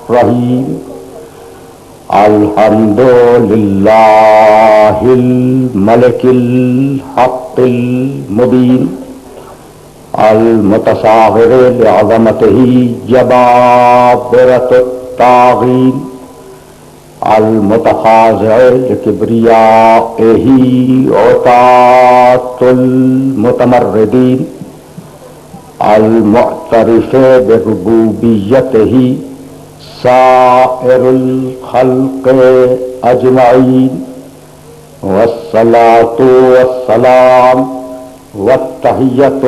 الرحیم الحمد للہ الملک الحق المبین المتصاغر لعظمتہ جبابرۃ الطاغین المتخاضع لکبریائہ عتاۃ المتمردین المعترف بربوبیتہ سائر الخلق اجمعین والصلاۃ والسلام والتحیۃ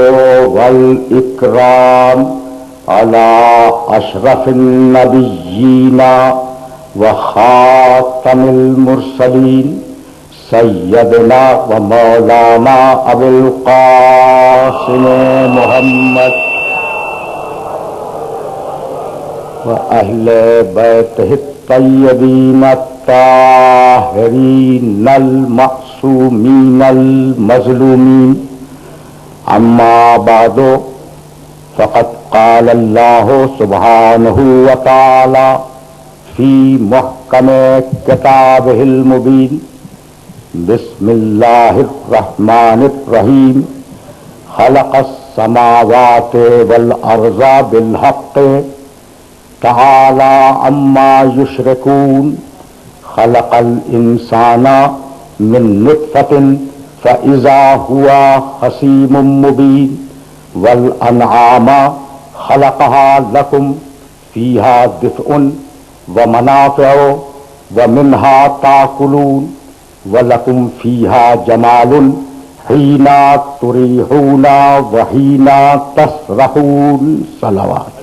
والاکرام علی اشرف النبیین وخاتم المرسلین سیدنا و مولانا ابو القاسم محمد وأهل بيته الطيبين الطاهرين المعصومين المظلومين أما بعد فقد قال الله سبحانه وتعالى في محكم كتابه المبين بسم الله الرحمن الرحيم خلق السماوات والأرض بالحق تعالى عما يشركون خلق الإنسان من نطفة فإذا هو خصيم مبين والأنعام خلقها لكم فيها دفء ومنافع ومنها تأكلون ولكم فيها جمال حين تريحون وحين تسرحون صلوات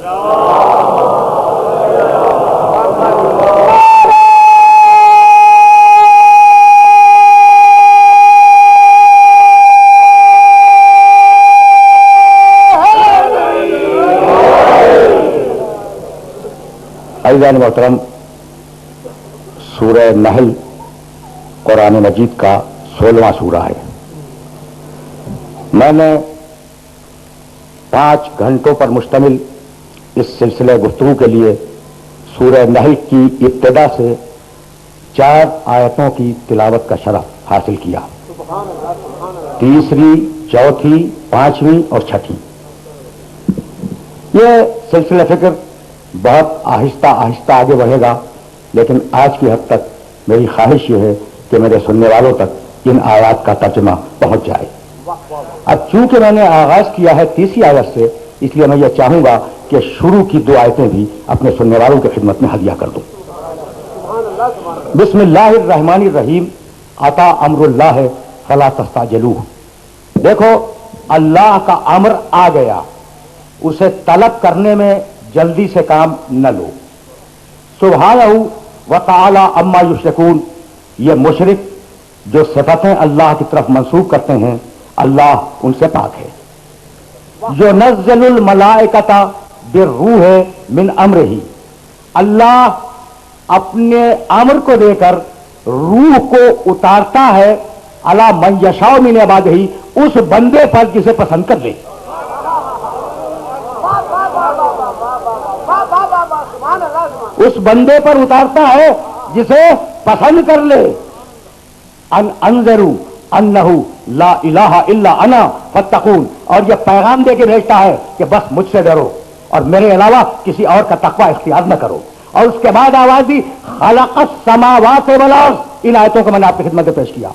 عزیزان محترم، سورہ نحل قرآن مجید کا 16واں سورہ ہے۔ میں نے 5 گھنٹوں پر مشتمل اس سلسلے گفتگو کے لیے سورہ نحل کی ابتدا سے 4 آیتوں کی تلاوت کا شرف حاصل کیا، تیسری، چوتھی، 5ویں اور 6ٹھیں۔ یہ سلسلہ فکر بہت آہستہ آہستہ آگے بڑھے گا، لیکن آج کی حد تک میری خواہش یہ ہے کہ میرے سننے والوں تک ان آیات کا ترجمہ پہنچ جائے۔ اب چونکہ میں نے آغاز کیا ہے 30 آیت سے، اس لیے میں یہ چاہوں گا کہ شروع کی 2 آیتیں بھی اپنے سننے والوں کی خدمت میں ہدیہ کر دوں۔ بسم اللہ الرحمن الرحیم، اتا امر اللہ فلا تستعجلوہ۔ دیکھو، اللہ کا امر آ گیا، اسے طلب کرنے میں جلدی سے کام نہ لو۔ سبحانہ وتعالی عما یشرکون، یہ مشرک جو صفتیں اللہ کی طرف منسوب کرتے ہیں، اللہ ان سے پاک ہے۔ ينزل الملائکۃ بالروح من امرہ، اللہ اپنے امر کو دے کر روح کو اتارتا ہے علی من یشاء من عبادہ، اس بندے پر جسے پسند کر لے۔ اس بندے پر اتارتا ہے جسے پسند کر لے۔ ان انذروا انہ لا الہ الا انا فاتقون، اور یہ پیغام دے کے بھیجتا ہے کہ بس مجھ سے ڈرو اور میرے علاوہ کسی اور کا تقوی اختیار نہ کرو۔ اور اس کے بعد آواز دی خلق السماوات والارض، ان آیتوں کو میں نے آپ کی خدمت میں پیش کیا۔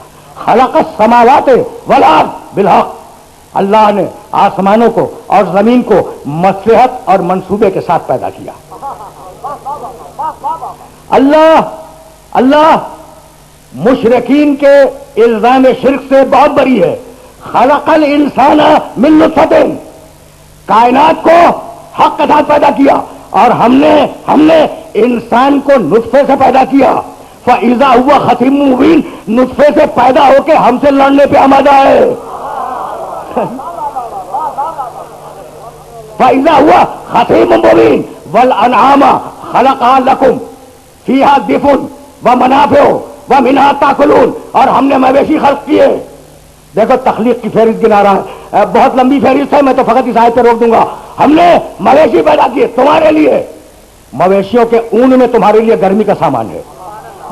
خلق السماوات والارض بالحق، اللہ نے آسمانوں کو اور زمین کو مصلحت اور منصوبے کے ساتھ پیدا کیا۔ اللہ مشرکین کے الزام شرک سے بہت بری ہے۔ خلق الانسان من نطفۃ، کائنات کو حق کے ساتھ پیدا کیا، اور ہم نے انسان کو نطفے سے پیدا کیا۔ فَإِذَا هُوَ خَصِيمٌ مُّبِينٌ، نطفے سے پیدا ہو کے ہم سے لڑنے پہ آمادہ ہے۔ فَإِذَا هُوَ خَصِيمٌ مُّبِينٌ وَالْأَنْعَامَ خَلَقَهَا لَكُمْ فِيهَا دِفْءٌ وَمَنَافِعُ وَمِنْهَا تَأْكُلُونَ، اور ہم نے مویشی خلق کیے۔ دیکھو تخلیق کی فہرست گنا رہا ہے، بہت لمبی فہرست ہے، میں تو فقط اس آیت پہ روک دوں گا۔ ہم نے مویشی پیدا کیے تمہارے لیے، مویشیوں کے اون میں تمہارے لیے گرمی کا سامان ہے.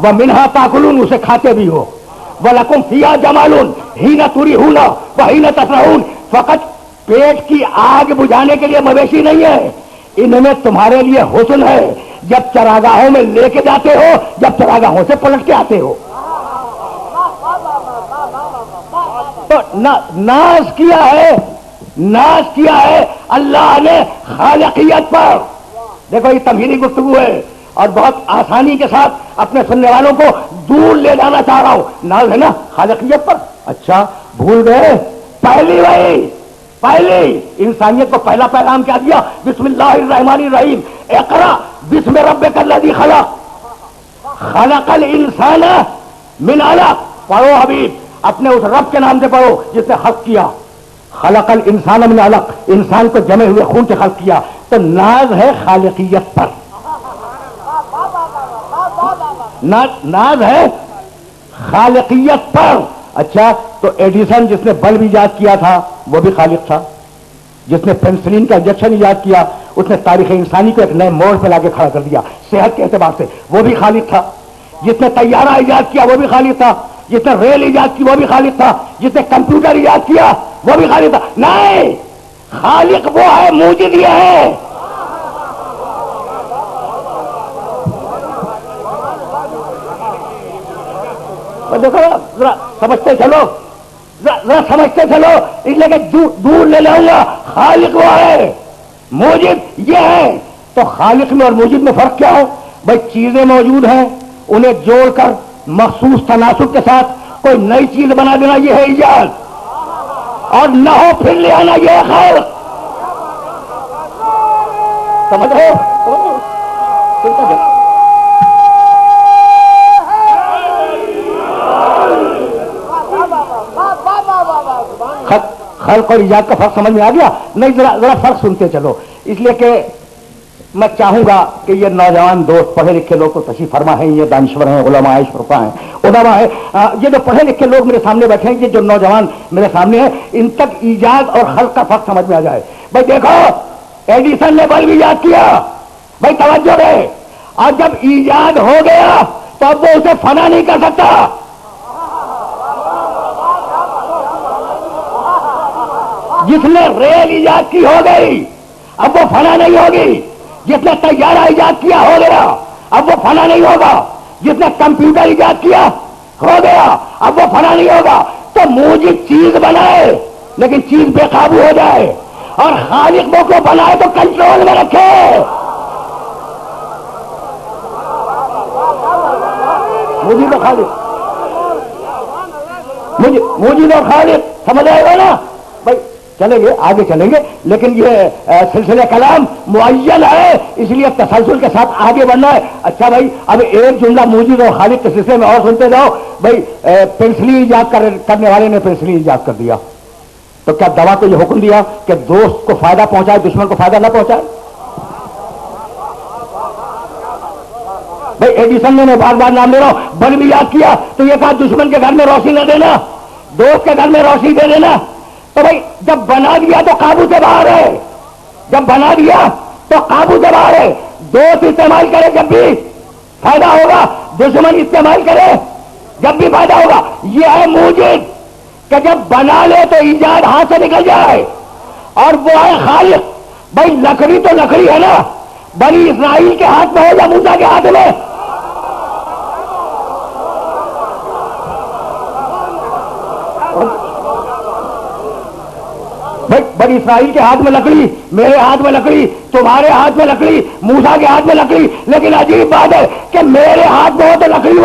وہ منہا تاکلون, اسے کھاتے بھی ہو. وَلَكُمْ فِيهَا جَمَالٌ حِينَ تُرِيحُونَ وَحِينَ تَسْرَحُونَ, فقط پیٹ کی آگ بجھانے کے لیے مویشی نہیں ہے, ان میں تمہارے لیے حسن ہے جب چراگاہوں میں لے کے جاتے ہو, جب چراگاہوں سے پلٹ کے آتے ہو. تو ناز کیا ہے اللہ نے خالقیت پر. دیکھو یہ تمہیدی گفتگو ہے اور بہت آسانی کے ساتھ اپنے سننے والوں کو دور لے جانا چاہ رہا ہوں. ناز ہے نا خالقیت پر. اچھا بھول گئے پہلی انسانیت کو پہلا پیغام کیا دیا؟ بسم اللہ الرحمن الرحیم, اقرا بسم ربک الذی خلق خلق الانسان من علق. پڑھو حبیب, اپنے اس رب کے نام سے پڑھو جس نے خلق کیا. خلق الانسان من علق, انسان کو جمے ہوئے خون سے خلق کیا. تو ناز ہے خالقیت پر, ناز ہے خالقیت پر. اچھا تو ایڈیسن جس نے بلب ایجاد کیا تھا وہ بھی خالق تھا. جس نے پینسلین کا انجیکشن ایجاد کیا اس نے تاریخ انسانی کو ایک نئے موڑ پہ لا کے کھڑا کر دیا صحت کے اعتبار سے, وہ بھی خالق تھا. جس نے طیارہ ایجاد کیا وہ بھی خالق تھا. جس نے ریل ایجاد کی وہ بھی خالق تھا. جس نے کمپیوٹر ایجاد کیا وہ بھی خالق تھا. نہیں, خالق وہ ہے, موجد یہ ہے. دیکھو ذرا سمجھتے چلو, اس لیے کہ دور لے لاؤں گا. خالق وہ ہے, موجد یہ ہے. تو خالق میں اور موجد میں فرق کیا ہے بھائی؟ چیزیں موجود ہیں, انہیں جوڑ کر مخصوص تناسب کے ساتھ کوئی نئی چیز بنا دینا یہ ہے ایجاد, اور نہ ہو پھر لے آنا یہ ہے خالق. سمجھ رہے ہو؟ خلق اور ایجاد کا فرق سمجھ میں آ گیا؟ نہیں, ذرا فرق سنتے چلو. اس لیے کہ میں چاہوں گا کہ یہ نوجوان دوست, پڑھے لکھے لوگ تو تشریف فرما ہیں, یہ دانشور ہیں, علماء شرفا ہیں, ادبا ہیں, یہ جو پڑھے لکھے لوگ میرے سامنے بیٹھے ہیں, یہ جو نوجوان میرے سامنے ہیں, ان تک ایجاد اور خلق کا فرق سمجھ میں آ جائے. بھائی دیکھو, ایڈیسن نے بلب ایجاد کیا, بھائی توجہ دے, اور جب ایجاد ہو گیا تو اب وہ اسے فنا نہیں کر سکتا. جس نے ریل ایجاد کی ہو گئی اب وہ فنا نہیں ہوگی. جس نے طیارہ ایجاد کیا ہو گیا اب وہ فنا نہیں ہوگا. جس نے کمپیوٹر ایجاد کیا ہو گیا اب وہ فنا نہیں ہوگا. تو موجب چیز بنائے لیکن چیز بے قابو ہو جائے, اور خالق وہ کو بنائے تو کنٹرول میں رکھے. موجود اور خالق, موجود اور خالق سمجھ آئے گا نا بھائی؟ چلیں گے آگے چلیں گے, لیکن یہ سلسلہ کلام معین ہے, اس لیے تسلسل کے ساتھ آگے بڑھنا ہے. اچھا بھائی, اب ایک جملہ موجود اور خالق کے سلسلے میں اور سنتے جاؤ. بھائی پینسلین ایجاد کرنے والے نے پینسلین ایجاد کر دیا, تو کیا دوا کو یہ حکم دیا کہ دوست کو فائدہ پہنچائے, دشمن کو فائدہ نہ پہنچائے؟ بھائی ایڈیسن نے بار بار نام لے رہا ہوں, بلب ایجاد کیا تو یہ کہا دشمن کے گھر میں روشنی نہ دینا, دوست کے گھر میں روشنی دے دینا. تو بھائی جب بنا دیا تو قابو سے باہر ہے, جب بنا دیا تو قابو سے باہر ہے. دوست استعمال کرے جب بھی فائدہ ہوگا, دشمن استعمال کرے جب بھی فائدہ ہوگا. یہ ہے موجد کہ جب بنا لے تو ایجاد ہاتھ سے نکل جائے, اور وہ ہے خالق. بھائی لکڑی تو لکڑی ہے نا, بنی اسرائیل کے ہاتھ میں ہے یا موسیٰ کے ہاتھ میں؟ بنی اسرائیل کے ہاتھ میں لکڑی, میرے ہاتھ میں لکڑی, تمہارے ہاتھ میں لکڑی, موسیٰ کے ہاتھ میں لکڑی. لیکن عجیب بات ہے کہ میرے ہاتھ میں ہو تو لکڑی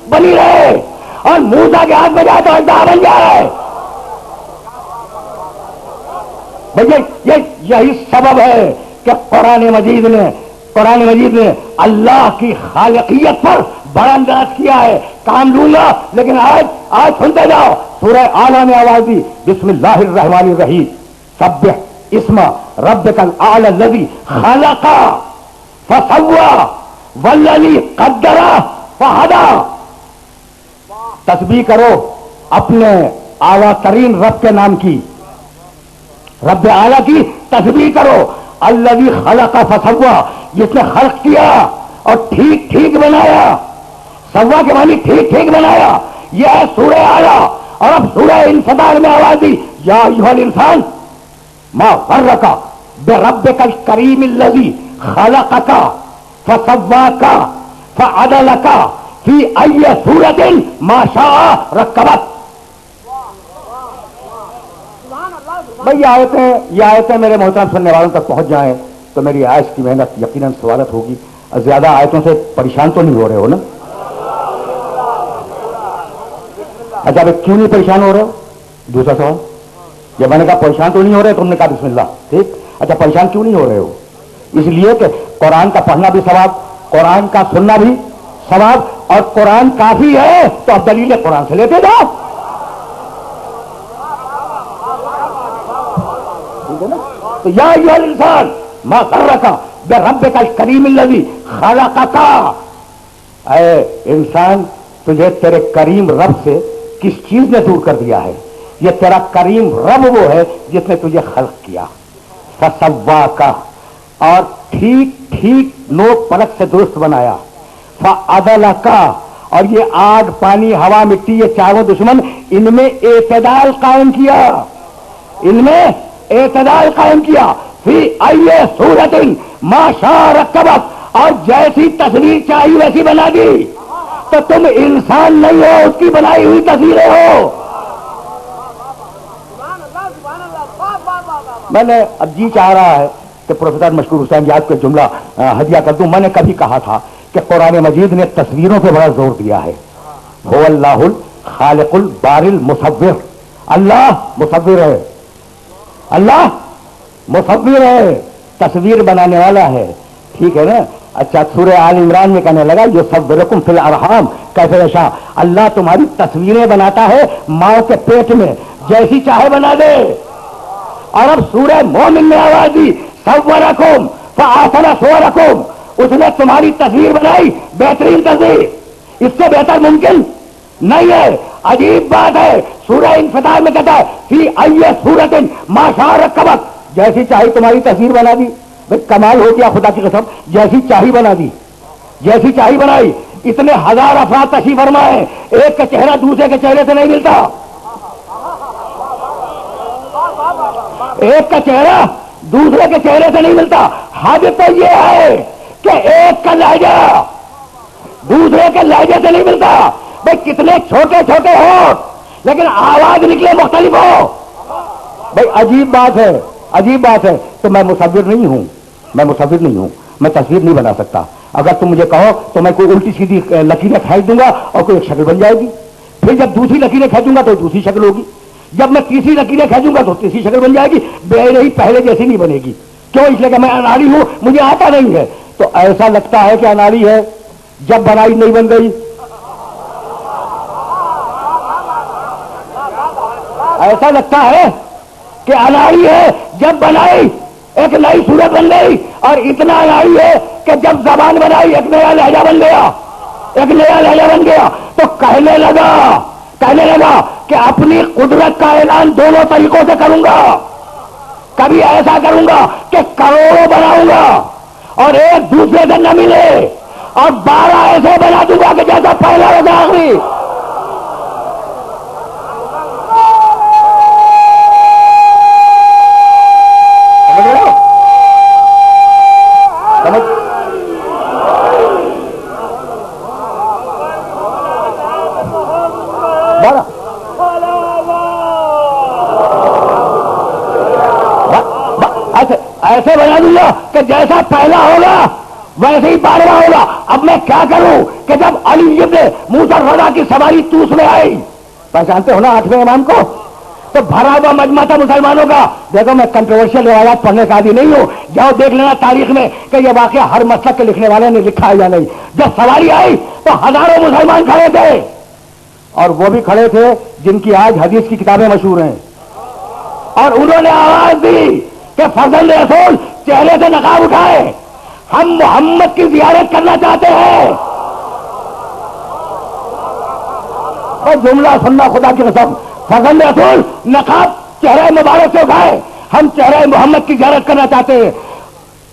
بنی رہے, اور موسیٰ کے ہاتھ میں جائے تو اژدہا بن جائے. بھئی یہی سبب ہے کہ قرآن مجید نے اللہ کی خالقیت پر بڑا انداز کیا ہے. کام لوں گا لیکن آج سنتے جاؤ. سورہ اعلیٰ میں آواز دی, بسم اللہ الرحمن الرحیم, سبح اسم ربک الاعلی الذی خلق فسوی والذی قدر فہدی. تسبیح کرو اپنے اعلیٰ ترین رب کے نام کی, رب اعلیٰ کی تسبیح کرو. الذی خلق فسوا، جس نے خلق کیا اور ٹھیک ٹھیک بنایا. سوا کے معنی ٹھیک ٹھیک بنایا. یہ ہے سورہ اعلیٰ. اور اب سورہ انفطار میں آواز دی یا ایھا الانسان ما غرک بربک الکریم الذی خلقک فسواک فعدلک فی ای صورت ما شاء رکبک. بھئی یہ آیتیں میرے محترم سننے والوں تک پہنچ جائیں تو میری آیت کی محنت یقیناً سوالت ہوگی. زیادہ آیتوں سے پریشان تو نہیں ہو رہے ہو نا؟ اچھا بھائی کیوں نہیں پریشان ہو رہے ہو؟ دوسرا سوال. جب میں نے کہا پریشان تو نہیں ہو رہے تم نے کہا بسم اللہ. ٹھیک. اچھا پریشان کیوں نہیں ہو رہے ہو؟ اس لیے کہ قرآن کا پڑھنا بھی ثواب، قرآن کا سننا بھی ثواب، اور قرآن کافی ہے تو اب دلیل قرآن سے لیتے جاؤ. تو یا ایھا الانسان ما غرک بربک الکریم الذی خلقک. اے انسان تجھے تیرے کریم رب سے کس چیز نے دور کر دیا ہے؟ یہ تیرا کریم رب وہ ہے جس نے تجھے خلق کیا. فسواک، اور ٹھیک ٹھیک نوک پلک سے درست بنایا. فعدلک، اور یہ آگ پانی ہوا مٹی یہ چاروں دشمن ان میں اعتدال قائم کیا، ان میں اعتدال قائم کیا. فی ای صورت ما شاء رکبک، اور جیسی تصویر چاہیے ویسی بنا دی. تو تم انسان نہیں ہو، اس کی بنائی ہوئی تصویریں ہو. میں نے اب جی چاہ رہا ہے کہ پروفیسر مشکور حسین یاد کو جملہ ہدیہ کر دوں. میں نے کبھی کہا تھا کہ قرآن مجید نے تصویروں پہ بڑا زور دیا ہے. هو اللہ الخالق الباری المصور. اللہ مصور ہے، اللہ مصور ہے، تصویر بنانے والا ہے. ٹھیک ہے نا؟ اچھا سورہ آل عمران میں کہنے لگا یصورکم فی الارحام کیف یشاء. اللہ تمہاری تصویریں بناتا ہے ماں کے پیٹ میں، جیسی چاہے بنا دے. اور اب سورہ مومن میں آواز دی صورکم فاحسن صورکم. اس نے تمہاری تصویر بنائی، بہترین تصویر، اس سے بہتر ممکن نہیں ہے. عجیب بات ہے. سورہ انفطار میں کہتا ہے فی ای صورت ما شاء رکبک، جیسی چاہی تمہاری تصویر بنا دی. بھائی کمال ہو گیا خدا کی قسم. جیسی چاہی بنا دی، جیسی چاہی بنائی. اتنے ہزار افراد تشریف فرما ہے، ایک کا چہرہ دوسرے کے چہرے سے نہیں ملتا، ایک کا چہرہ دوسرے کے چہرے سے نہیں ملتا. حد تو یہ ہے کہ ایک کا لہجہ دوسرے کے لہجے سے نہیں ملتا. بھائی کتنے چھوٹے چھوٹے ہو لیکن آواز نکلے مختلف ہو. بھائی عجیب بات ہے، عجیب بات ہے. تو میں مصور نہیں ہوں، میں مصور نہیں ہوں، میں تصویر نہیں بنا سکتا. اگر تم مجھے کہو تو میں کوئی الٹی سیدھی لکیریں کھینچ دوں گا اور کوئی ایک شکل بن جائے گی. پھر جب دوسری لکیریں کھینچوں گا تو دوسری شکل ہوگی. جب میں تیسری لکیریں کھینچوں گا تو تیسری شکل بن جائے گی. بے رہی پہلے جیسی نہیں بنے گی. کیوں؟ اس لیے کہ میں اناڑی ہوں، مجھے آتا نہیں ہے. تو ایسا لگتا ہے کہ اناڑی ہے جب بنائی نہیں بن گئی. ایسا لگتا ہے کہ اناڑی ہے جب بنائی ایک نئی صورت بن گئی، اور اتنا اناڑی ہے کہ جب زبان بنائی ایک نیا لہجہ بن گیا، ایک نیا لہجہ بن گیا. تو کہنے لگا کہ اپنی قدرت کا اعلان دونوں طریقوں سے کروں گا. کبھی ایسا کروں گا کہ کروڑوں بناؤں گا اور ایک دوسرے سے نہ ملے، اور 12 ایسے بنا دوں گا کہ جیسا پہلا ہوگا آخری. ایسے بنا دوں گا کہ جیسا پہلا ہوگا ویسے ہی 12واں ہوگا. اب میں کیا کروں کہ جب علی ابن موسیٰ الرضا کی سواری توس میں آئی، پہچانتے ہو نا 8ویں امام کو، تو بھرا ہوا مجمع تھا مسلمانوں کا. دیکھو میں کنٹروورشل روایات پڑھنے کا عادی نہیں ہوں، جاؤ دیکھ لینا تاریخ میں کہ یہ واقعہ ہر مسلک کے لکھنے والے نے لکھا ہے یا نہیں. جب سواری آئی تو ہزاروں مسلمان کھڑے تھے، اور وہ بھی کھڑے تھے جن کی آج حدیث کی کتابیں مشہور ہیں، اور انہوں نے آواز دی کہ فضل رسول چہرے سے نقاب اٹھائے، ہم محمد کی زیارت کرنا چاہتے ہیں. اور جملہ سننا خدا کی قسم، فضل رسول نقاب چہرے مبارک سے اٹھائے، ہم چہرے محمد کی زیارت کرنا چاہتے ہیں.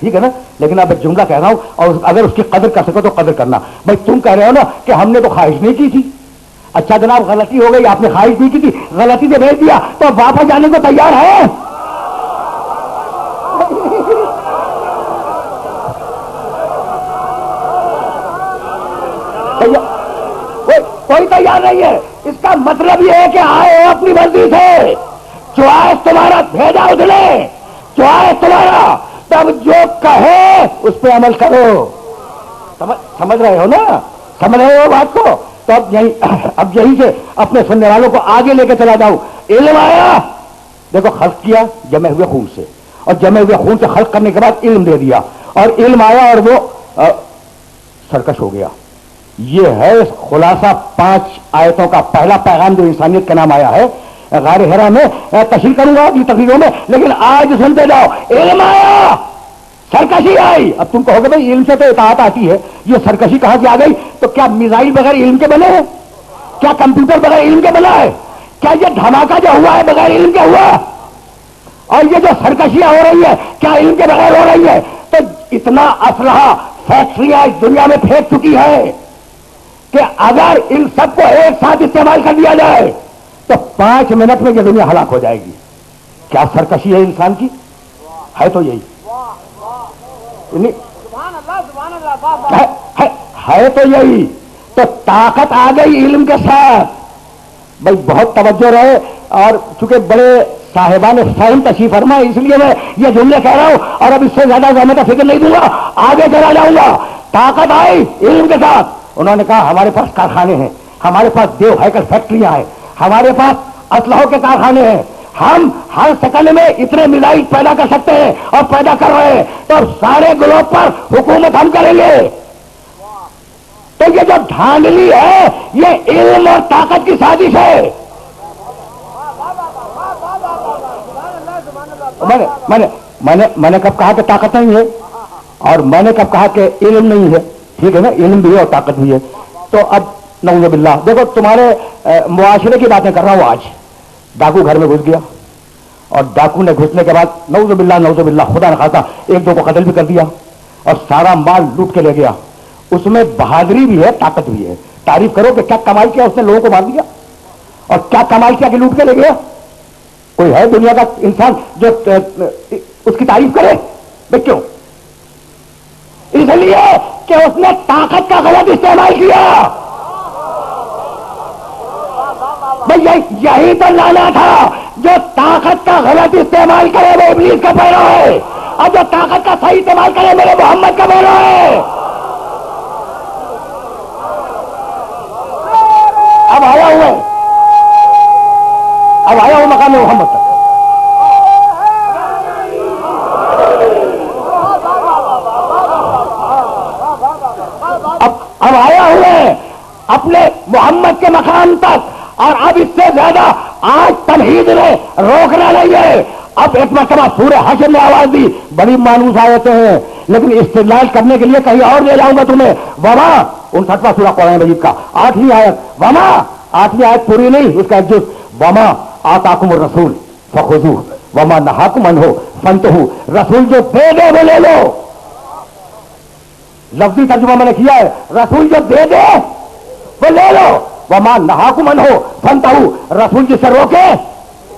ٹھیک ہے نا, لیکن اب ایک جملہ کہہ رہا ہوں, اور اگر اس کی قدر کر سکو تو قدر کرنا. بھائی تم کہہ رہے ہو نا کہ ہم نے تو خواہش نہیں کی تھی. اچھا جناب غلطی ہو گئی, آپ نے خواہش نہیں کی تھی, غلطی سے بھیج دیا, تو واپس جانے کو تیار ہے؟ کوئی تیار نہیں ہے. اس کا مطلب یہ ہے کہ آئے ہو اپنی مرضی سے, چوائس تمہارا بھیجا اس نے, چوائس تمہارا, تب جو کہے اس پہ عمل کرو. سمجھ رہے ہو نا, سمجھ رہے ہو بات کو؟ تو اب یہی سے اپنے سننے والوں کو آگے لے کے چلا جاؤں. علم آیا, دیکھو خلق کیا جمع ہوئے خون سے, اور جمع ہوئے خون سے خلق کرنے کے بعد علم دے دیا, اور علم آیا اور وہ سرکش ہو گیا. یہ ہے خلاصہ 5 آیتوں کا پہلا پیغام جو انسانیت کے نام آیا ہے. غار حرا میں تشریح کروں گا اپنی تقریروں میں, لیکن آج سنتے جاؤ. علم آیا, سرکشی آئی. اب تم کہو گے بھائی علم سے تو اطاعت آتی ہے, یہ سرکشی کہاں سے آ گئی؟ تو کیا میزائل بغیر علم کے بنے ہیں؟ کیا کمپیوٹر بغیر علم کے بنا ہے؟ کیا یہ دھماکہ جو ہوا ہے بغیر علم کے ہوا؟ اور یہ جو سرکشیاں ہو رہی ہے کیا علم کے بغیر ہو رہی ہے؟ تو اتنا اسلحہ فیکٹریاں اس دنیا میں پھینک چکی ہے کہ اگر ان سب کو ایک ساتھ استعمال کر دیا جائے تو 5 منٹ میں یہ دنیا ہلاک ہو جائے گی. کیا سرکشی ہے انسان کی؟ ہے تو یہی ہے تو یہی. تو طاقت آ گئی علم کے ساتھ. بھائی بہت توجہ رہے, اور چونکہ بڑے صاحبان فہم تشریف فرما, اس لیے میں یہ جملے کہہ رہا ہوں, اور اب اس سے زیادہ زحمت کا فکر نہیں دوں گا, آگے چلا جاؤں گا. طاقت آئی علم کے ساتھ. انہوں نے کہا ہمارے پاس کارخانے ہیں, ہمارے پاس دیو ہیکل فیکٹریاں ہیں, ہمارے پاس اسلحوں کے کارخانے ہیں, ہم ہر سیکنڈ میں اتنے میزائل پیدا کر سکتے ہیں اور پیدا کر رہے ہیں, تو سارے گلوب پر حکومت ہم کریں گے. تو یہ جو دھاندلی ہے یہ علم اور طاقت کی سازش ہے. میں نے کب کہا کہ طاقت نہیں ہے, اور میں نے کب کہا کہ علم نہیں ہے؟ ٹھیک ہے نا, علم بھی ہے اور طاقت بھی ہے. تو اب نعوذ باللہ, دیکھو تمہارے معاشرے کی باتیں کر رہا ہوں. آج ڈاکو گھر میں گھس گیا, اور ڈاکو نے گھسنے کے بعد نعوذ باللہ خدا نہ خاصا 1-2 کو قتل بھی کر دیا, اور سارا مال لوٹ کے لے گیا. اس میں بہادری بھی ہے, طاقت بھی ہے. تعریف کرو کہ کیا کمال کیا اس نے, لوگوں کو مار دیا, اور کیا کمال کیا کہ لوٹ کے لے گیا. کوئی ہے دنیا کا انسان جو اس کی تعریف کرے؟ بھائی کیوں؟ اس لیے کہ اس نے طاقت کا غلط استعمال کیا. بھائی یہی تو لانا تھا, جو طاقت کا غلط استعمال کرے وہ ابلیس کا پیرو ہے, اور جو طاقت کا صحیح استعمال کرے میرے محمد کا پیرو ہے. اب آیا ہوں مقام محمد تک. اب آیا ہوں اپنے محمد کے مقام تک, اور اب اس سے زیادہ آج تمہید نے روکنا نہیں ہے. اب ایک مرتبہ سورہ حشر نے آواز دی, بڑی مانوس آیتیں ہیں, لیکن استدلال کرنے کے لیے کہیں اور لے جاؤں گا تمہیں. وما 59واں سورہ قرآن مجید کا 8ویں آیت, وما 8ویں آیت پوری نہیں, اس کا ایک جز, وما آتاکم الرسول فخذوہ وما نہاکم عنہ فانتہوا. رسول جو دے دے وہ لے لو. لفظی ترجمہ میں نے کیا ہے, رسول جو دے دے وہ لے لو, وما نہاکم عنہ فانتہوا. رسول جسے روکے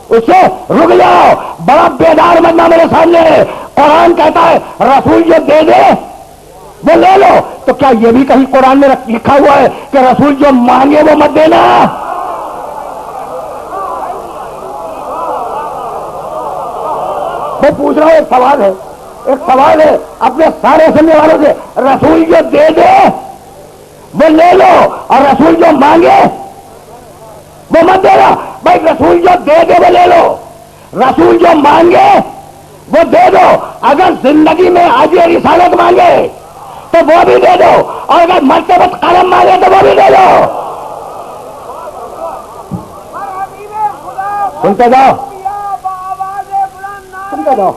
اس سے رک جاؤ. بڑا بیدار بننا میرے سامنے. قرآن کہتا ہے رسول جو دے دے وہ لے لو. تو کیا یہ بھی کہیں قرآن میں لکھا ہوا ہے کہ رسول جو مانگے وہ مت دینا؟ میں پوچھ رہا ہوں, ایک سوال ہے اپنے سارے سننے والوں سے. رسول جو دے دے وہ لے لو, اور رسول جو مانگے وہ مت دینا. بھائی رسول جو دے دے وہ لے لو, رسول جو مانگے وہ دے دو. اگر زندگی میں اجر رسالت مانگے تو وہ بھی دے دو, اور اگر مرتے وقت قلم مانگے تو وہ بھی دے دو. سنتے جاؤ, سنتے جاؤ.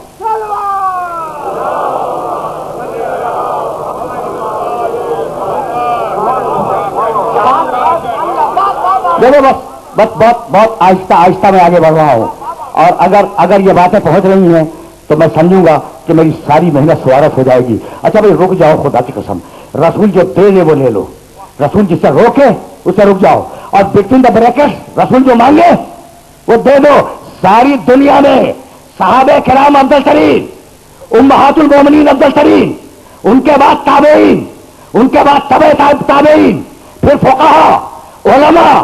دیکھو بس بہت آہستہ میں آگے بڑھ رہا ہوں, اور اگر یہ باتیں پہنچ رہی ہیں تو میں سمجھوں گا کہ میری ساری محنت سوارت ہو جائے گی. اچھا بھائی رک جاؤ, خدا کی قسم, رسول جو دے لے وہ لے لو, رسول جس سے روکے اس سے رک جاؤ, اور بٹوین دا بریکٹس رسول جو مانگے وہ دے دو. ساری دنیا میں صحابہ کرام افضل ترین, امہات المومنین افضل ترین, ان کے بعد تابعین, ان کے بعد تبع تابعین, پھر فقہا, علماء,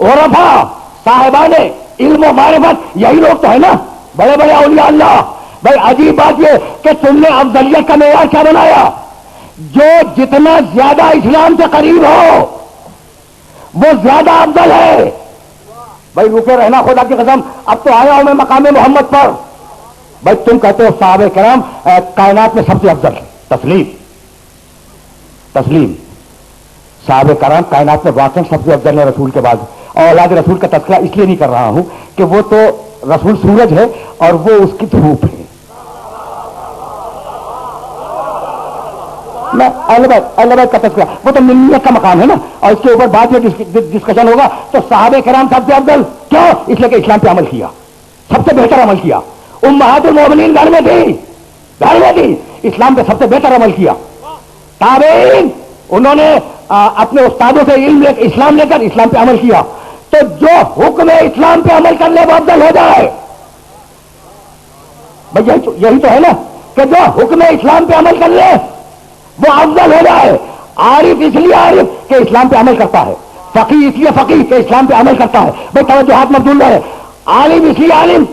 عرفاء, صاحبان علم و معرفت, یہی لوگ تو ہے نا بڑے بڑے اولیاء اللہ. بھائی عجیب بات یہ کہ تم نے افضلیت کا معیار کیا بنایا؟ جو جتنا زیادہ اسلام سے قریب ہو وہ زیادہ افضل ہے. بھائی رکے رہنا, خدا کی قسم اب تو آیا ہوں میں مقام محمد پر. بھائی تم کہتے ہو صحابہ کرام کائنات میں سب سے افضل, تسلیم تسلیم, صحابہ کرام کائنات میں واقعی سب سے افضل ہے رسول کے بعد. اور اولاد رسول کا تذکرہ اس لیے نہیں کر رہا ہوں کہ وہ تو رسول سورج ہے اور وہ اس کی دھوپ ہے. میں اہل بیت کا تذکرہ, وہ تو ملت کا مقام ہے نا, اور اس کے اوپر بعد میں ڈسکشن ہوگا. تو صحابہ کرام سب سے افضل کیوں؟ اس لیے کہ اسلام پہ عمل کیا, سب سے بہتر عمل کیا. امہات المومنین گھر میں تھی, اسلام پہ سب سے بہتر عمل کیا. تابعین انہوں نے اپنے استادوں سے علم اسلام لے کر اسلام پہ عمل کیا. تو جو حکم اسلام پہ عمل کر لے وہ افضل ہو جائے. بھائی یہی تو ہے نا کہ جو حکم اسلام پہ عمل کر لے وہ افضل ہو جائے. عارف اس لیے عارف کہ اسلام پہ عمل کرتا ہے, فقیہ اس لیے فقیہ کہ اسلام پہ عمل کرتا ہے. بھائی توجہات مبذول رہے. عالم اس لیے عالم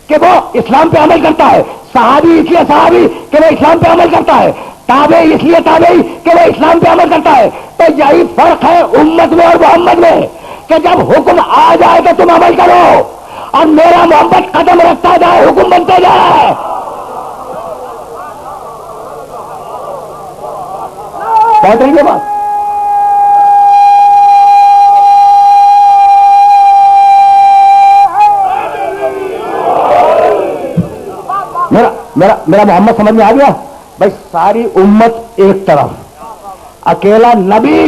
کہ وہ اسلام پہ عمل کرتا ہے, صحابی اس لیے صحابی کہ وہ اسلام پہ عمل کرتا ہے, تابعی اس لیے تابعی کہ وہ اسلام پہ عمل کرتا ہے. تو یہی فرق ہے امت میں اور محمد میں کہ جب حکم آ جائے تو تم عمل کرو, اور میرا محمد قدم رکھتا جائے, حکم بنتے جائے. پہنچ رہی ہے بات؟ میرا محمد سمجھ میں آ گیا؟ بھائی ساری امت ایک طرف, اکیلا نبی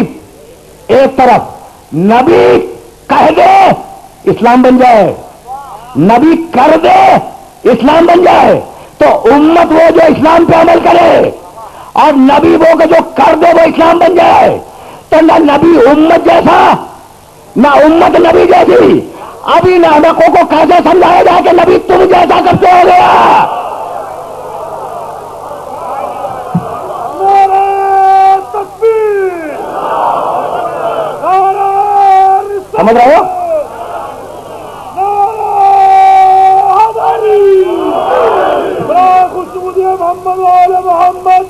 ایک طرف. نبی کہہ دے اسلام بن جائے, نبی کر دے اسلام بن جائے. تو امت وہ جو اسلام پہ عمل کرے, اور نبی وہ کہ جو کر دے وہ اسلام بن جائے. تو نہ نبی امت جیسا نہ امت نبی جیسی. ابھی نامکوں کو کیسے سمجھایا جائے کہ نبی تم جیسا کرتے ہو گیا؟ سمجھ رہے ہو؟ محمد والے محمد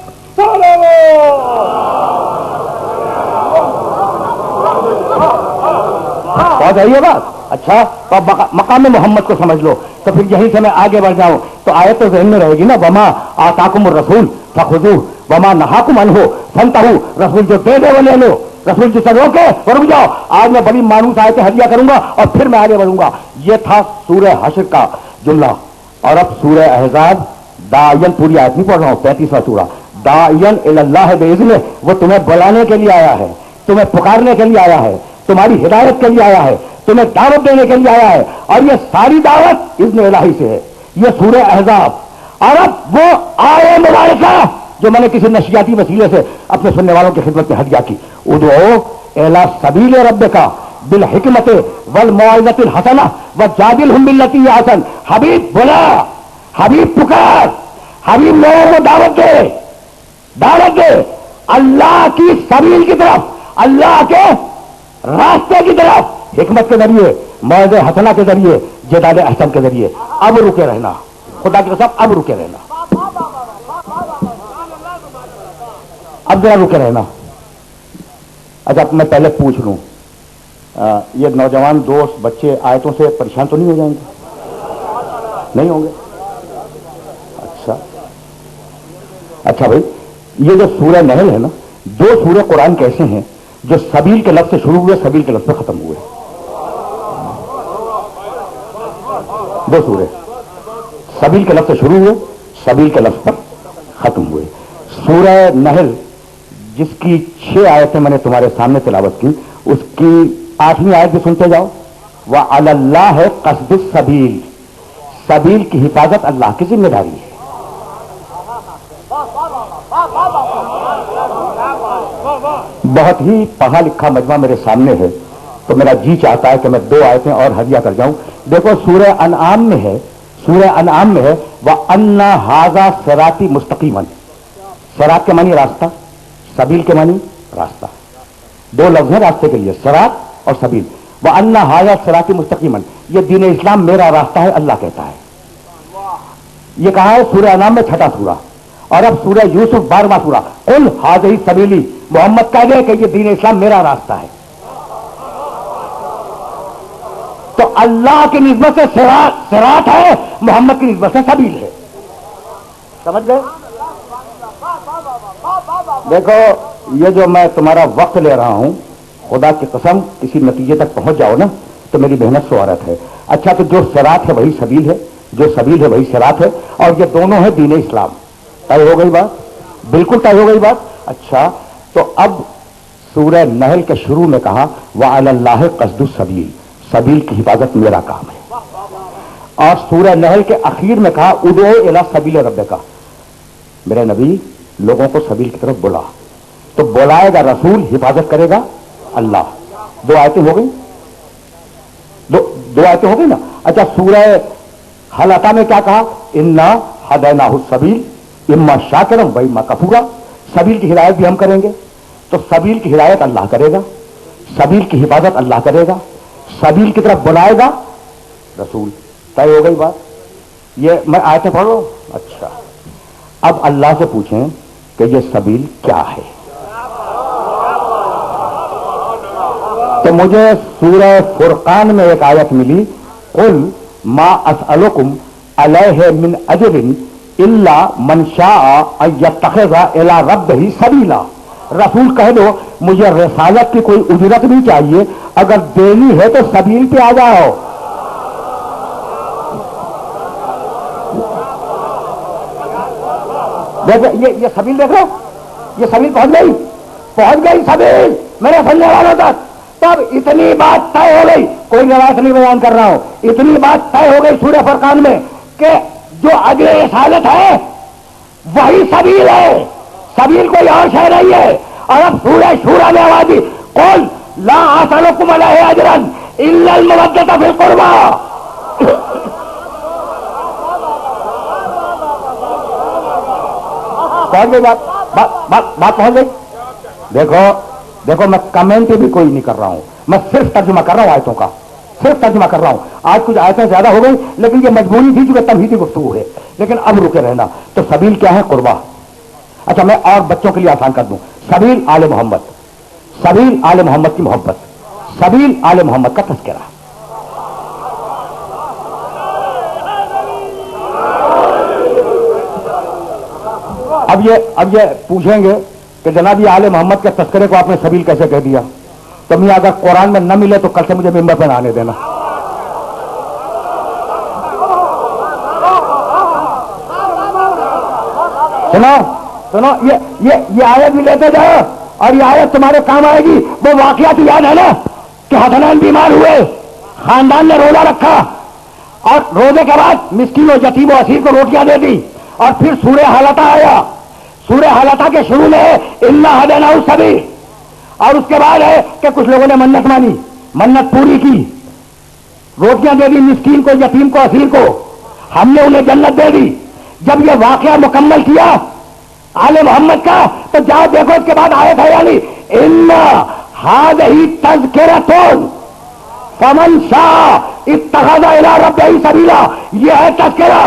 بہت آئیے بات. اچھا تو اب مقام محمد کو سمجھ لو. تو پھر یہیں سے میں آگے بڑھ جاؤں تو آیت تو ذہن میں رہے گی نا, وما آتاکم الرسول فخذوہ وما نہاکم عنہ فانتہوا. رسول جو دے دے وہ لے لو, رسول جسے روکے وہ رک جاؤ. آج میں بڑی مانوس آیتیں ہدیہ کروں گا اور پھر میں آگے بڑھوں گا. یہ تھا سورہ حشر کا جملہ. اور اب سورہ احزاب, داعین پوری آیت نہیں پڑھ رہا ہوں, 35واں سورہ. داعین الی اللہ باذنہ, وہ تمہیں بلانے کے لیے آیا ہے, تمہیں پکارنے کے لیے آیا ہے, تمہاری ہدایت کے لیے آیا ہے, تمہیں دعوت دینے کے لیے آیا ہے. اور یہ ساری دعوت اذن الہی سے ہے. یہ سورہ احزاب. اور اب وہ آیے مبارکہ جو میں نے کسی نشریاتی وسیلے سے اپنے سننے والوں کی خدمت میں ہدیہ کی, ادعو الی سبیل ربک بالحکمت والموعظۃ الحسنہ وجادلہم باللتی ہی احسن. حبیب بلا, حبیب پکار, حبیب لوگوں کو دعوت دے اللہ کی سبیل کی طرف, اللہ کے راستے کی طرف, حکمت کے ذریعے, موعظہ حسنہ کے ذریعے, جدال احسن کے ذریعے. اب رکے رہنا, خدا کی قسم اب رکے رہنا, اب ذرا رکے رہنا. اچھا میں پہلے پوچھ لوں, یہ نوجوان دوست بچے آیتوں سے پریشان تو نہیں ہو جائیں گے؟ نہیں ہوں گے؟ اچھا بھائی, یہ جو سورہ نحل ہے نا, 2 سورہ قرآن کے ایسے ہیں جو سبیل کے لفظ سے شروع ہوئے, سبیل کے لفظ سے ختم ہوئے. 2 سورہ سبیل کے لفظ سے شروع ہوئے, سبیل کے لفظ پر ختم ہوئے. سورہ نحل جس کی 6 آیتیں میں نے تمہارے سامنے تلاوت کی, اس کی 8ویں آیت بھی سنتے جاؤ. وَعَلَى اللَّهِ قَصْدُ السَّبِيلِ, سبیل کی حفاظت اللہ کی ذمہ داری ہے. بہت ہی پڑھا لکھا مجمع میرے سامنے ہے تو میرا جی چاہتا ہے کہ میں 2 آیتیں اور ہدیہ کر جاؤں. دیکھو سورہ انعام میں ہے وَأَنَّ هَذَا صِرَاطِي مُسْتَقِيمًا. صراط کے معنی راستہ, سبیل کے معنی راستہ, 2 لفظ ہیں راستے کے لیے, صراط اور سبیل. وَأَنَّ هَذَا صِرَاطِي مُسْتَقِيمًا, یہ دین اسلام میرا راستہ ہے, اللہ کہتا ہے. یہ کہا ہے سورہ انعام میں 6واں سورہ. اور اب سورہ یوسف 12واں سورہ. قل هذه سبیلی, محمد کہہ گئے کہ یہ دین اسلام میرا راستہ ہے. تو اللہ کی نسبت سے صراط ہے, محمد کی نسبت سے سبیل ہے. سمجھ گئے؟ دیکھو یہ جو میں تمہارا وقت لے رہا ہوں, خدا کی قسم کسی نتیجے تک پہنچ جاؤ نا تو میری محنت سوارت ہے. اچھا تو جو صراط ہے وہی سبیل ہے, جو سبیل ہے وہی صراط ہے, اور یہ دونوں ہے دین اسلام. طے ہو گئی بات, بالکل طے ہو گئی بات. اچھا تو اب سورہ نحل کے شروع میں کہا وَعَلَى اللَّهِ قَصْدُ السَّبِيلِ, سبیل کی حفاظت میرا کام ہے. اور سورہ نحل کے اخیر میں کہا ادعو الی سبیل ربک, میرے نبی لوگوں کو سبیل کی طرف بلا. تو بلائے گا رسول, حفاظت کرے گا اللہ. 2 آیتیں ہو گئی, 2 آیتیں ہو گئی نا. اچھا سورہ حل اتی میں کیا کہا انا ہدیناہ السبیل اما شاکرا و اما کفورا, سبیل کی ہدایت بھی ہم کریں گے. تو سبیل کی ہدایت اللہ کرے گا, سبیل کی حفاظت اللہ کرے گا, سبیل کی طرف بلائے گا رسول. طے ہو گئی بات. یہ میں آیتیں پڑھ رہا ہوں. اچھا اب اللہ سے پوچھیں کہ یہ سبیل کیا ہے. تو مجھے سورہ فرقان میں ایک آیت ملی قل ما اسألکم علیہ من اجر الا من شاء ان یتخذ الی ربہ سبیلا. رسول کہہ دو مجھے رسالت کی کوئی اجرت نہیں چاہیے, اگر دینی ہے تو سبیل پہ آ جاؤ. یہ سبیل دیکھ رہے ہو, یہ سبیل پہنچ گئی سبیل میرے سننے والوں تک. تب اتنی بات طے ہو گئی, کوئی روایت نہیں بیان کر رہا ہوں, اتنی بات طے ہو گئی سورہ فرقان میں کہ جو اگلے رسالت ہے وہی سبیل ہے, سبیل کوئی اور شے نہیں ہے. اور اب سورہ شورى میں آواز دی قل لا اسألکم علیہ اجرا الا المودۃ فی القربى. پہنچ گئی بات پہنچ گئی. دیکھو میں کمنٹ بھی کوئی نہیں کر رہا ہوں, میں صرف ترجمہ کر رہا ہوں آیتوں کا, صرف ترجمہ کر رہا ہوں. آج کچھ آیتیں زیادہ ہو گئی لیکن یہ مجبوری تھی چونکہ تمہیدی گفتگو ہے, لیکن اب رکے رہنا. تو سبیل کیا ہے؟ قربہ. اچھا میں اور بچوں کے لیے آسان کر دوں, سبیل آل محمد, سبیل آل محمد کی محبت, سبیل آل محمد کا تذکرہ. اب یہ پوچھیں گے کہ جناب یہ آل محمد کے تذکرے کو آپ نے سبیل کیسے کہہ دیا؟ تو میں اگر قرآن میں نہ ملے تو کل سے مجھے ممبر پہ نہ آنے دینا. سنو یہ آیت بھی لیتے جاؤ, اور یہ آیت تمہارے کام آئے گی. وہ واقعات یاد ہے نا کہ حسنین بیمار ہوئے, خاندان نے روزہ رکھا, اور روزے کے بعد مسکین و یتیم و اسیر کو روٹیاں دے دی. اور پھر سورہ حلقہ آیا, سورہ حلقہ کے شروع میں انا ہدیناہ السبیل, اور اس کے بعد ہے کہ کچھ لوگوں نے منت مانی, منت پوری کی, روٹیاں دے دی مسکین کو, یتیم کو, اسیر کو, ہم نے انہیں جنت دے دی. جب یہ واقعہ مکمل کیا آل محمد کا تو جاؤ دیکھو اس کے بعد آیت ہے یعنی انا ھذہ تذکرۃ فمن شاء اتخذ الی ربہ سبیلا. یہ ہے تذکرہ,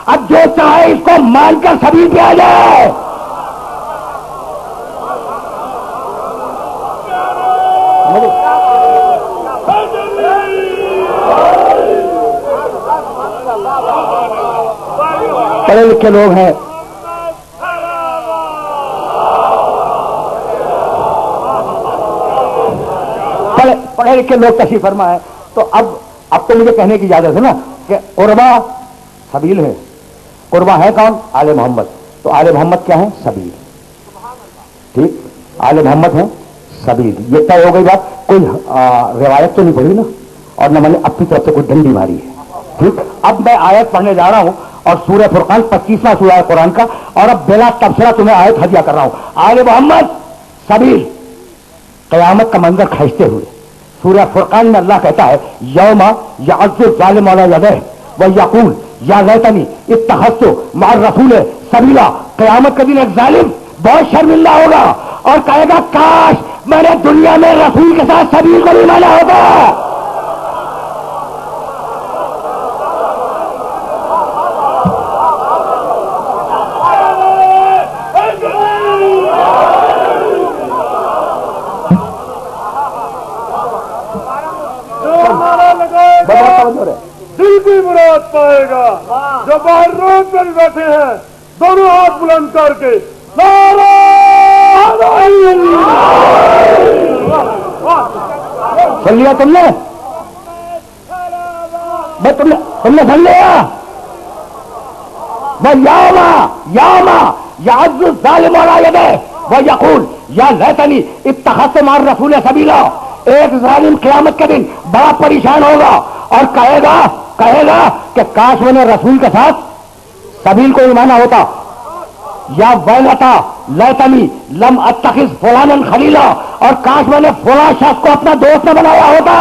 اب جو چاہے اس کو مان کر سبیل پہ آ جائے. پڑھے لکھے لوگ ہیں, پڑھے لکھے لوگ تشریف فرما ہے. تو اب تو مجھے کہنے کی اجازت ہے نا کہ قربہ سبیل ہے. قربہ ہے کون؟ آل محمد. تو آل محمد کیا ہے؟ سبیل. ٹھیک, آل محمد ہے سبیل. یہ طے ہو گئی بات. کوئی روایت تو نہیں پڑھی نا, اور نہ میں نے اپنی طرف سے کوئی ڈنڈی ماری ہے. ٹھیک, اب میں آیت پڑھنے جا رہا ہوں اور سورہ فرقان 25واں سورہ ہے قرآن کا. اور اب بلا تبصرہ تمہیں آیت ہدیہ کر رہا ہوں. آل محمد سبیل قیامت کا منظر کھینچتے ہوئے سورہ فرقان میں اللہ کہتا ہے یوم یعض الظالم علی یدیہ ویقول یا لیتنی اتخذت مع الرسول سبیلا. قیامت کے دن ایک ظالم بہت شرمندہ ہوگا اور کہے گا کاش میں نے دنیا میں رسول کے ساتھ سبیل کو بھی مانا ہوگا. دل کی مراد پائے گا. جو باہر روڈ پر بیٹھے ہیں دونوں ہاتھ بلند کر کے سن لیا تم نے؟ تم نے سن لیا؟ یاما یعض الظالم علی یدیہ ویقول یا لیتنی اتخذت مع الرسول سبیلا. ایک ظالم قیامت کے دن بڑا پریشان ہوگا اور کہے گا کہ کاش میں نے رسول کے ساتھ سبیل کو مانا ہوتا. یا ویلتا لیتنی لم اتخذ فلانا خلیلا. اور کاش میں نے فلاں شخص کو اپنا دوست نہ بنایا ہوتا.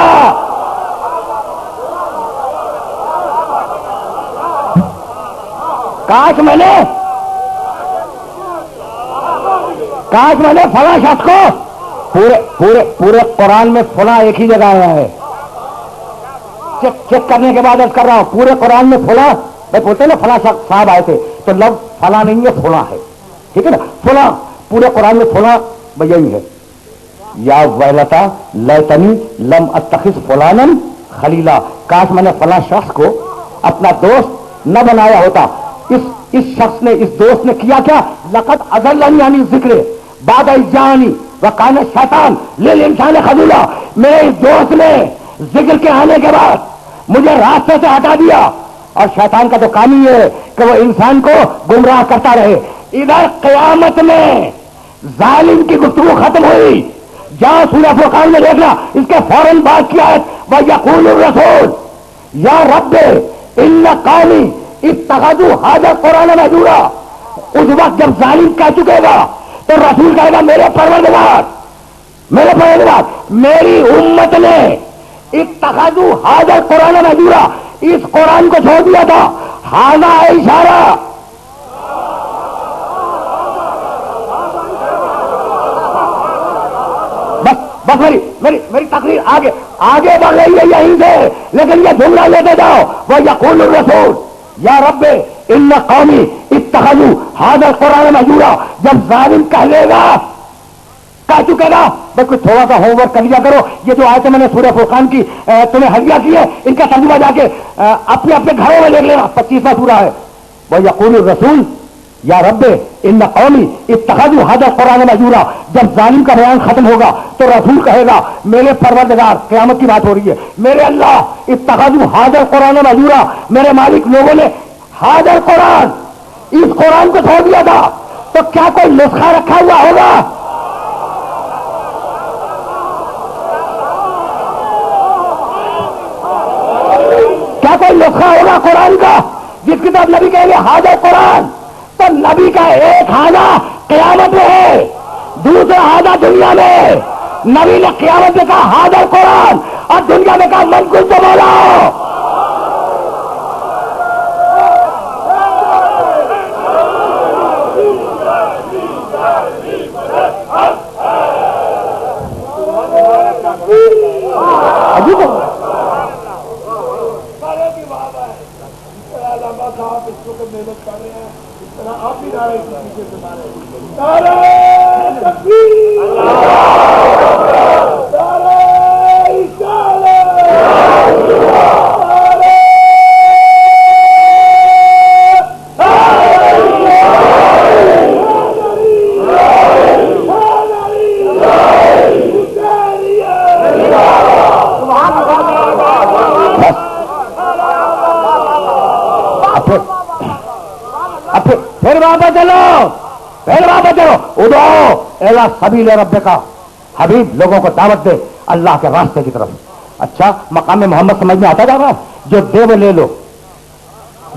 کاش میں نے فلاں شخص کو پورے قرآن میں فلاں ایک ہی جگہ آیا ہے. چیک کرنے کے بعد کر رہا ہوں پورے قرآن میں فلاں بولتے ہیں نا فلاں صاحب آئے تھے تو لفظ فلاں نہیں ہے فلاں ہے. ٹھیک ہے نا؟ فلاں پورے قرآن میں فلاں یہی ہے. یا ویلتا لیتنی لم اتخذ فلانا خلیلا. کاش میں نے فلاں شخص کو اپنا دوست نہ بنایا ہوتا. اس شخص نے اس دوست نے کیا کیا؟ لقد اضلنی عن الذکر بعد اذ جاءنی وکان الشیطان للانسان خذولا. میرے اس دوست نے ذکر کے آنے کے بعد مجھے راستے سے ہٹا دیا اور شیطان کا تو کام ہی ہے کہ وہ انسان کو گمراہ کرتا رہے. ادھر قیامت میں ظالم کی گفتگو ختم ہوئی. جہاں سورہ فرقان میں دیکھنا اس کے فوراً بعد کی آیت وَيَقُولُ الرَّسُولُ یا رب ان قومی اتخذوا هذا القرآن مهجورا. اس وقت جب ظالم کہہ چکے گا تو رسول کہے گا میرے پروردگار میری امت نے اتخذوا هذا القرآن مهجورا اس قرآن کو چھوڑ دیا تھا. هذا اشارہ بس میری تقریر آگے بڑھ رہی ہے یہیں سے, لیکن یہ جملہ لیتے جاؤ وَيَقُولُ الرَّسُولُ یا رب ان قومی اتخذوا هذا القرآن مهجورا. جب ظالم کہہ چکے گا بس کچھ تھوڑا سا ہوم ورک کر لیا کرو. یہ جو آیتیں میں نے سورہ فرقان کی تمہیں ہدیہ کی ہے ان کا ترجمہ جا کے اپنے گھروں میں دیکھ لینا. 25واں سورہ ہے وَيَقُولُ الرَّسُولُ یا رب ان قومی اتخذوا هذا القرآن مهجورا. جب ظالم کا بیان ختم ہوگا تو رسول کہے گا میرے پروردگار, قیامت کی بات ہو رہی ہے, میرے اللہ اتخذوا هذا القرآن مهجورا. میرے مالک لوگوں نے هذا القرآن اس قرآن کو چھوڑ دیا تھا تو کیا کوئی نسخہ رکھا ہوا ہوگا؟ کیا کوئی نسخہ ہوگا قرآن کا جس کی طرف نبی کہیں گے هذا القرآن؟ تو نبی کا ایک ہادہ قیامت میں ہے, دوسرا ہادہ دنیا میں. نبی نے قیامت میں کہا ہادہ قرآن اور دنیا میں کہا من کن تو مولا. عجیب ہے. آپ اس کو محنت کر رہے ہیں اس طرح آپ بھی نعرے کے پیچھے سے نعرے تکبیر پھر واپس چلو ادعو الی سبیل ربک. حبیب لوگوں کو دعوت دے اللہ کے راستے کی طرف. اچھا مقام محمد سمجھ میں آتا جا رہا ہے؟ جو دے وہ لے لو,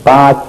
5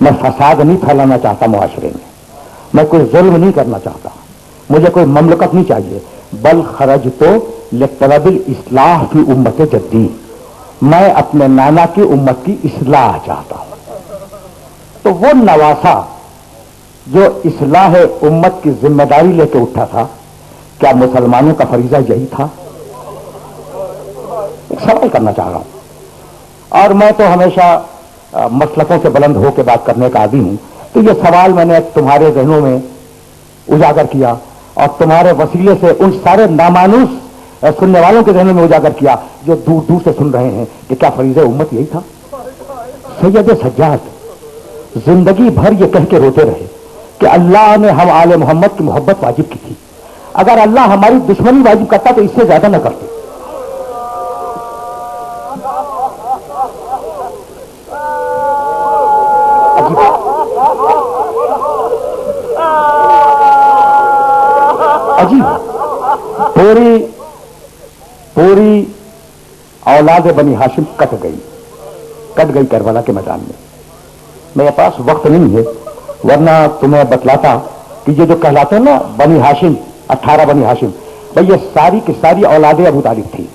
میں فساد نہیں پھیلانا چاہتا معاشرے میں کوئی ظلم نہیں کرنا چاہتا، مجھے کوئی مملکت نہیں چاہیے، بل خرج تو لطلب الاصلاح فی امت جدی، میں اپنے نانا کی امت کی اصلاح چاہتا ہوں۔ تو وہ نواسا جو اصلاح امت کی ذمہ داری لے کے اٹھا تھا، کیا مسلمانوں کا فریضہ یہی تھا؟ ایک سوال کرنا چاہ رہا ہوں، اور میں تو ہمیشہ مسلکوں سے بلند ہو کے بات کرنے کا عادی ہوں، تو یہ سوال میں نے تمہارے ذہنوں میں اجاگر کیا اور تمہارے وسیلے سے ان سارے نامانوس سننے والوں کے ذہنوں میں اجاگر کیا جو دور دور سے سن رہے ہیں کہ کیا فریضہ امت یہی تھا؟ سید سجاد زندگی بھر یہ کہہ کے روتے رہے کہ اللہ نے ہم آل محمد کی محبت واجب کی تھی، اگر اللہ ہماری دشمنی واجب کرتا تو اس سے زیادہ نہ کرتے۔ عجیب پوری اولاد بنی ہاشم کٹ گئی کربلا کے میدان میں۔ میرے پاس وقت نہیں ہے ورنہ تمہیں بتلاتا کہ یہ جو کہلاتے ہیں نا بنی ہاشم، 18 بنی ہاشم، بھئی یہ ساری کی ساری اولاد ابو طالب تھی،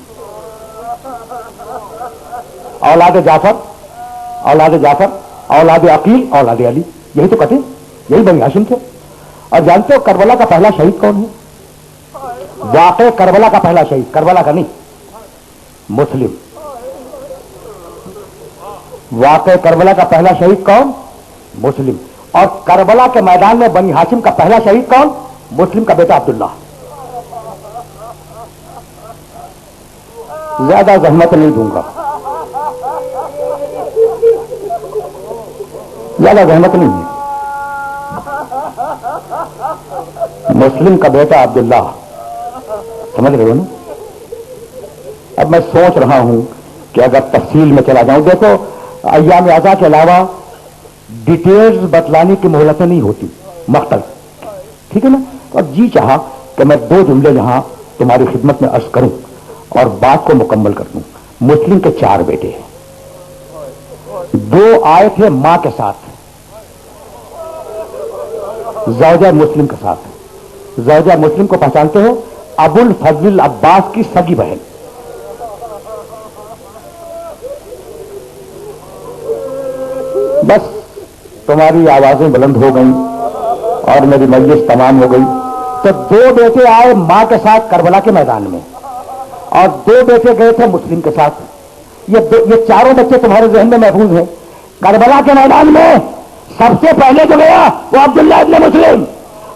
اولاد جعفر، اولاد عقیل، اولاد علی، یہی تو کہتے، یہی بنی ہاشم تھے۔ اور جانتے ہو کربلا کا پہلا شہید کون ہے؟ واقع کربلا کا پہلا شہید، کربلا کا نہیں، مسلم۔ واقع کربلا کا پہلا شہید کون؟ مسلم۔ اور کربلا کے میدان میں بنی ہاشم کا پہلا شہید کون؟ مسلم کا بیٹا عبداللہ۔ زیادہ زحمت نہیں دوں گا، زیادہ زحمت نہیں ہے۔ مسلم کا بیٹا عبداللہ، سمجھ رہے ہو نا؟ اب میں سوچ رہا ہوں کہ اگر تفصیل میں چلا جاؤں، دیکھو ایام اعزا کے علاوہ ڈیٹیلز بتلانے کی مہلتیں نہیں ہوتی، مقتل، ٹھیک ہے نا؟ اور جی چاہا کہ میں 2 جملے یہاں تمہاری خدمت میں عرض کروں اور بات کو مکمل کر دوں۔ مسلم کے 4 بیٹے ہیں، 2 آئے تھے ماں کے ساتھ، زوجہ مسلم کے ساتھ۔ زوجہ مسلم کو پہچانتے ہو؟ ابو الفضل عباس کی سگی بہن۔ بس تمہاری آوازیں بلند ہو گئیں اور میری مجلس تمام ہو گئی، تو 2 بیٹے آئے ماں کے ساتھ کربلا کے میدان میں اور 2 بیٹے گئے تھے مسلم کے ساتھ۔ یہ چاروں بچے تمہارے ذہن میں محفوظ ہیں۔ کربلا کے میدان میں سب سے پہلے جو گیا وہ عبداللہ ابن مسلم،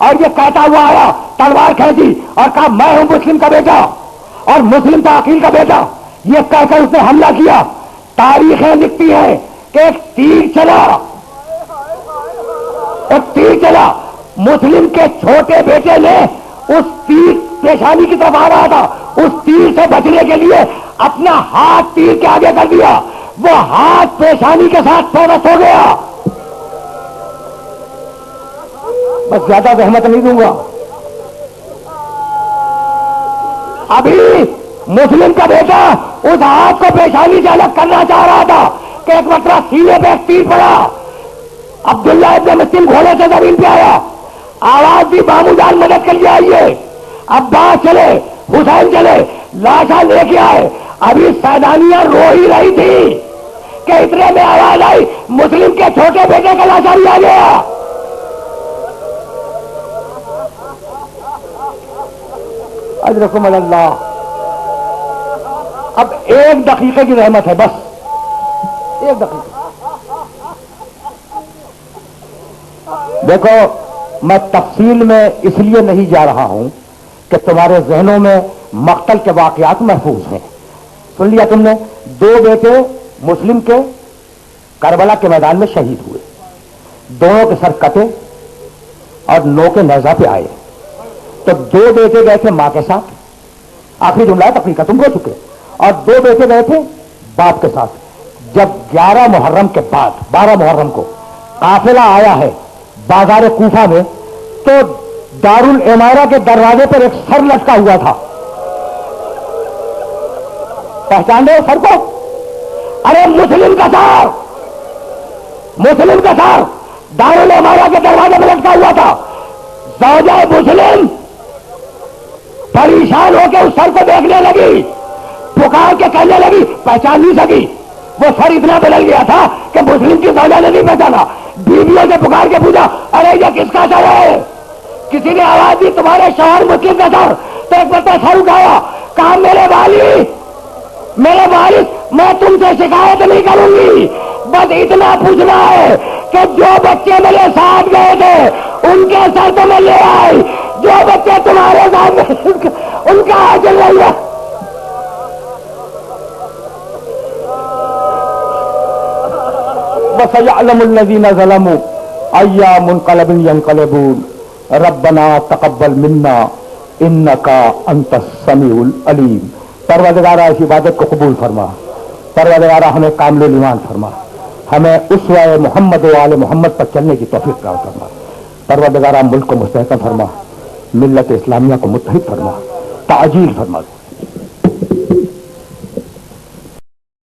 اور یہ کہتا ہوا آیا، تلوار کھینچی اور کہا میں ہوں مسلم کا بیٹا اور مسلم کا عقیل کا بیٹا، یہ کہہ کر اس نے حملہ کیا۔ تاریخیں لکھتی ہیں کہ ایک تیر چلا، مسلم کے چھوٹے بیٹے نے اس تیر پیشانی کی طرف آ رہا تھا، اس تیر سے بچنے کے لیے اپنا ہاتھ تیر کے آگے کر دیا، وہ ہاتھ پیشانی کے ساتھ پیوست ہو گیا۔ بس زیادہ زحمت نہیں دوں گا۔ ابھی مسلم کا بیٹا اس ہاتھ کو پیشانی سے الگ کرنا چاہ رہا تھا کہ ایک مرتبہ سینے پہ ایک تیر پڑا، عبداللہ ابن مسلم گھوڑے سے زمین پہ آیا، آواز دی مامو جان مدد کر لیے آئیے، عباس چلے، حسین چلے، لاشا لے کے آئے۔ ابھی سیدانیاں رو ہی رہی تھی کہ اتنے میں آواز آئی مسلم کے چھوٹے بیٹے کا لاشا بھی آ گیا۔ اجرکم اللہ۔ اب 1 دقیقے کی رحمت ہے، بس 1 دقیقہ۔ دیکھو میں تفصیل میں اس لیے نہیں جا رہا ہوں کہ تمہارے ذہنوں میں مقتل کے واقعات محفوظ ہیں۔ سن لیا تم نے، 2 بیٹے مسلم کے کربلا کے میدان میں شہید ہوئے، دونوں کے سر کٹے اور 9 کے نیزہ پہ آئے۔ تو 2 بیٹے گئے تھے ماں کے ساتھ، آخری جملہ ہے تقریر کا، تم ہو چکے، اور 2 بیٹے گئے تھے باپ کے ساتھ۔ جب 11 محرم کے بعد 12 محرم کو قافلہ آیا ہے بازار کوفہ میں، تو دارالعمارہ کے دروازے پر ایک سر لٹکا ہوا تھا، پہچان رہے ہو سر کو؟ ارے مسلم کا سر، مسلم کا سر دارال امارہ کے دروازے میں لٹکا ہوا تھا. زوجہ مسلم پریشان ہو کے اس سر کو دیکھنے لگی, پکار کے کہنے لگی, پہچان نہیں سکی. وہ سر اتنا بدل گیا تھا کہ مسلم کی زوجہ نے نہیں پہچانا. بیویوں سے پکار کے پوچھا, ارے یہ کس کا سر ہے؟ کسی نے آواز دی, تمہارے شوہر مسلم کا سر. تو ایک بچہ سر اٹھایا, کہا میرے والد میں تم سے شکایت نہیں کروں گی, بس اتنا پوچھنا ہے کہ جو بچے میرے ساتھ گئے تھے ان کے سر تو میں لے آئی, جو بچے تمہارے ساتھ گئے ان کا اجر لے لیا. وَسَيَعْلَمُ الَّذِينَ ظَلَمُوا أَيَّ مُنْقَلَبٍ يَنْقَلِبُونَ رَبَّنَا تَقَبَّلْ مِنَّا إِنَّكَ أَنْتَ السَّمِيعُ الْعَلِيمُ. پروردگارہ اس عبادت کو قبول فرما, پروردگارہ ہمیں کامل ایمان فرما, ہمیں اسوہ محمد و آل محمد پر چلنے کی توفیق عطا فرما. پروردگارہ ملک کو مستحکم فرما, ملت اسلامیہ کو متحد فرما, تعجیل فرما.